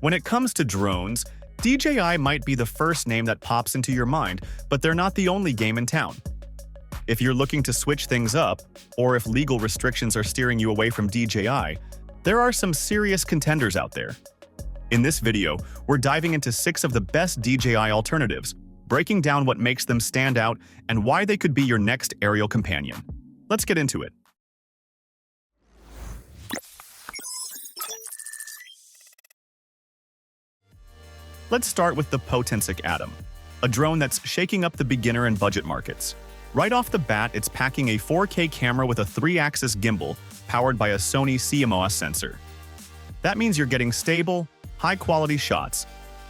When it comes to drones, DJI might be the first name that pops into your mind, but they're not the only game in town. If you're looking to switch things up, or if legal restrictions are steering you away from DJI, there are some serious contenders out there. In this video, we're diving into 6 of the best DJI alternatives, breaking down what makes them stand out and why they could be your next aerial companion. Let's get into it. Let's start with the Potensic Atom, a drone that's shaking up the beginner and budget markets. Right off the bat, it's packing a 4K camera with a 3-axis gimbal powered by a Sony CMOS sensor. That means you're getting stable, high-quality shots,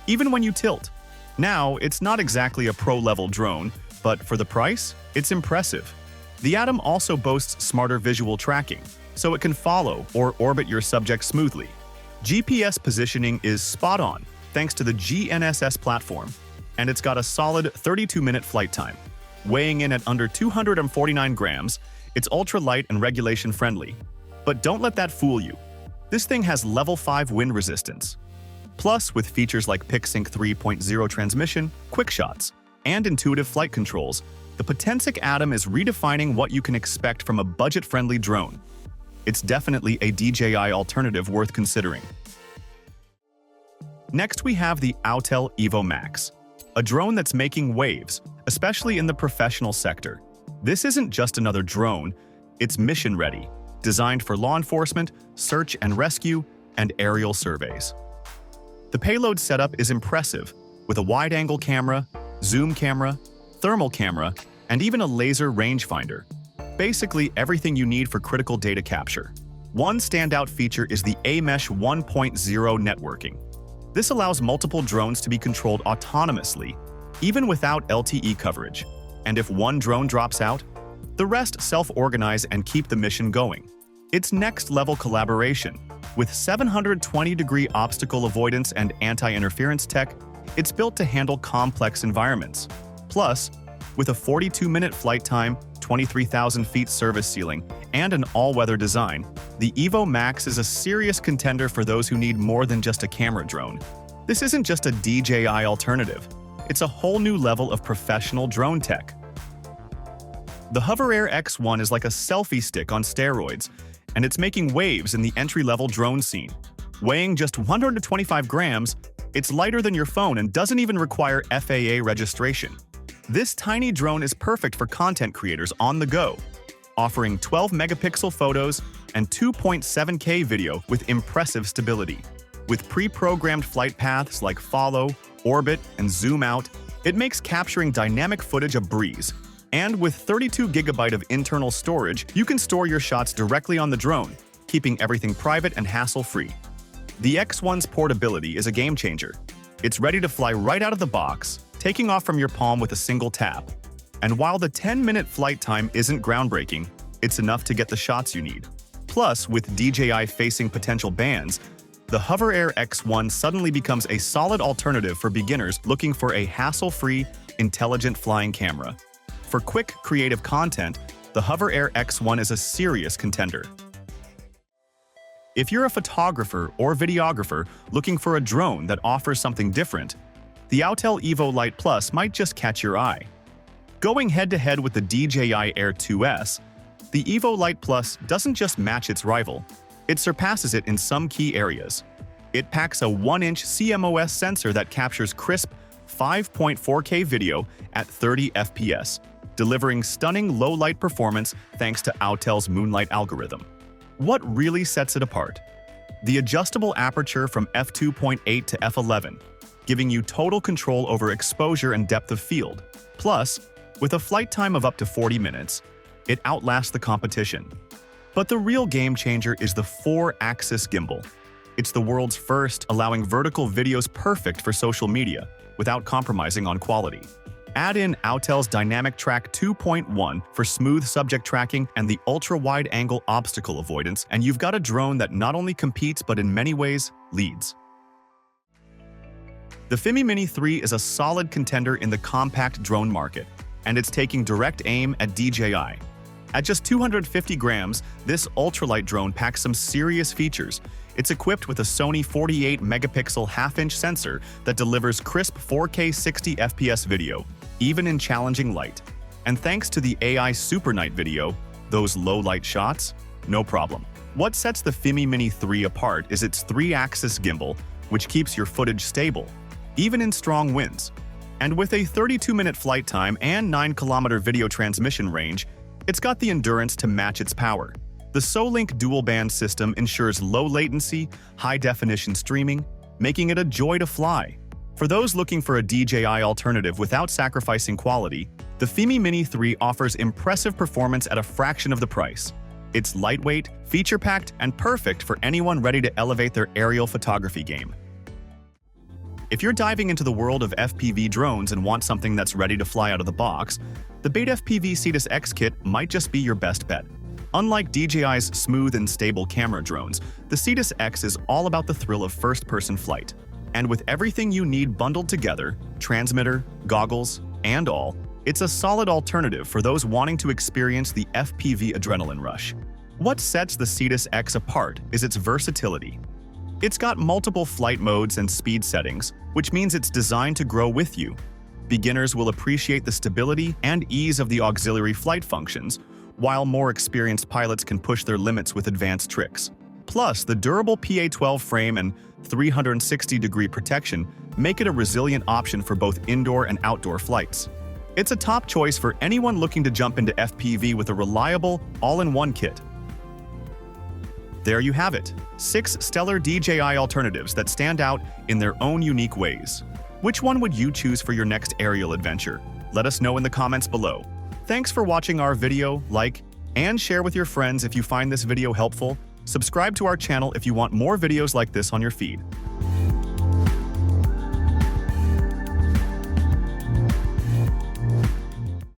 even when you tilt. Now, it's not exactly a pro-level drone, but for the price, it's impressive. The Atom also boasts smarter visual tracking, so it can follow or orbit your subject smoothly. GPS positioning is spot-on, thanks to the GNSS platform, and it's got a solid 32-minute flight time. Weighing in at under 249 grams, it's ultra-light and regulation-friendly. But don't let that fool you. This thing has level 5 wind resistance. Plus, with features like PicSync 3.0 transmission, quick shots, and intuitive flight controls, the Potensic Atom is redefining what you can expect from a budget-friendly drone. It's definitely a DJI alternative worth considering. Next, we have the Autel Evo Max, a drone that's making waves, especially in the professional sector. This isn't just another drone, it's mission-ready, designed for law enforcement, search and rescue, and aerial surveys. The payload setup is impressive, with a wide-angle camera, zoom camera, thermal camera, and even a laser rangefinder. Basically everything you need for critical data capture. One standout feature is the AMesh 1.0 networking. This allows multiple drones to be controlled autonomously, even without LTE coverage. And if one drone drops out, the rest self-organize and keep the mission going. It's next-level collaboration. With 720-degree obstacle avoidance and anti-interference tech, it's built to handle complex environments. Plus, with a 42-minute flight time, 23,000 feet service ceiling, and an all-weather design, the Evo Max is a serious contender for those who need more than just a camera drone. This isn't just a DJI alternative. It's a whole new level of professional drone tech. The HoverAir X1 is like a selfie stick on steroids, and it's making waves in the entry-level drone scene. Weighing just 125 grams, it's lighter than your phone and doesn't even require FAA registration. This tiny drone is perfect for content creators on the go, offering 12-megapixel photos and 2.7K video with impressive stability. With pre-programmed flight paths like follow, orbit, and zoom out, it makes capturing dynamic footage a breeze. And with 32 GB of internal storage, you can store your shots directly on the drone, keeping everything private and hassle-free. The X1's portability is a game-changer. It's ready to fly right out of the box, taking off from your palm with a single tap. And while the 10-minute flight time isn't groundbreaking, it's enough to get the shots you need. Plus, with DJI facing potential bans, the HoverAir X1 suddenly becomes a solid alternative for beginners looking for a hassle-free, intelligent flying camera. For quick, creative content, the HoverAir X1 is a serious contender. If you're a photographer or videographer looking for a drone that offers something different, the Autel Evo Lite Plus might just catch your eye. Going head-to-head with the DJI Air 2S, the Evo Lite Plus doesn't just match its rival, it surpasses it in some key areas. It packs a 1-inch CMOS sensor that captures crisp 5.4K video at 30 FPS, delivering stunning low-light performance thanks to Autel's Moonlight algorithm. What really sets it apart? The adjustable aperture from f2.8 to f11, giving you total control over exposure and depth of field. Plus, with a flight time of up to 40 minutes, it outlasts the competition. But the real game changer is the 4-axis gimbal. It's the world's first, allowing vertical videos perfect for social media, without compromising on quality. Add in Autel's Dynamic Track 2.1 for smooth subject tracking and the ultra-wide-angle obstacle avoidance, and you've got a drone that not only competes but in many ways leads. The Fimi Mini 3 is a solid contender in the compact drone market, and it's taking direct aim at DJI. At just 250 grams, this ultralight drone packs some serious features. It's equipped with a Sony 48-megapixel half-inch sensor that delivers crisp 4K 60 FPS video, even in challenging light. And thanks to the AI Super Night video, those low-light shots, no problem. What sets the FIMI Mini 3 apart is its 3-axis gimbal, which keeps your footage stable, even in strong winds. And with a 32-minute flight time and 9-kilometer video transmission range, it's got the endurance to match its power. The SoLink dual-band system ensures low latency, high-definition streaming, making it a joy to fly. For those looking for a DJI alternative without sacrificing quality, the FIMI Mini 3 offers impressive performance at a fraction of the price. It's lightweight, feature-packed, and perfect for anyone ready to elevate their aerial photography game. If you're diving into the world of FPV drones and want something that's ready to fly out of the box, the Beta FPV Cetus X kit might just be your best bet. Unlike DJI's smooth and stable camera drones, the Cetus X is all about the thrill of first-person flight. And with everything you need bundled together, transmitter, goggles, and all, it's a solid alternative for those wanting to experience the FPV adrenaline rush. What sets the Cetus X apart is its versatility. It's got multiple flight modes and speed settings, which means it's designed to grow with you. Beginners will appreciate the stability and ease of the auxiliary flight functions, while more experienced pilots can push their limits with advanced tricks. Plus, the durable PA-12 frame and 360-degree protection make it a resilient option for both indoor and outdoor flights. It's a top choice for anyone looking to jump into FPV with a reliable, all-in-one kit. There you have it, 6 stellar DJI alternatives that stand out in their own unique ways. Which one would you choose for your next aerial adventure? Let us know in the comments below. Thanks for watching our video, like, and share with your friends if you find this video helpful. Subscribe to our channel if you want more videos like this on your feed.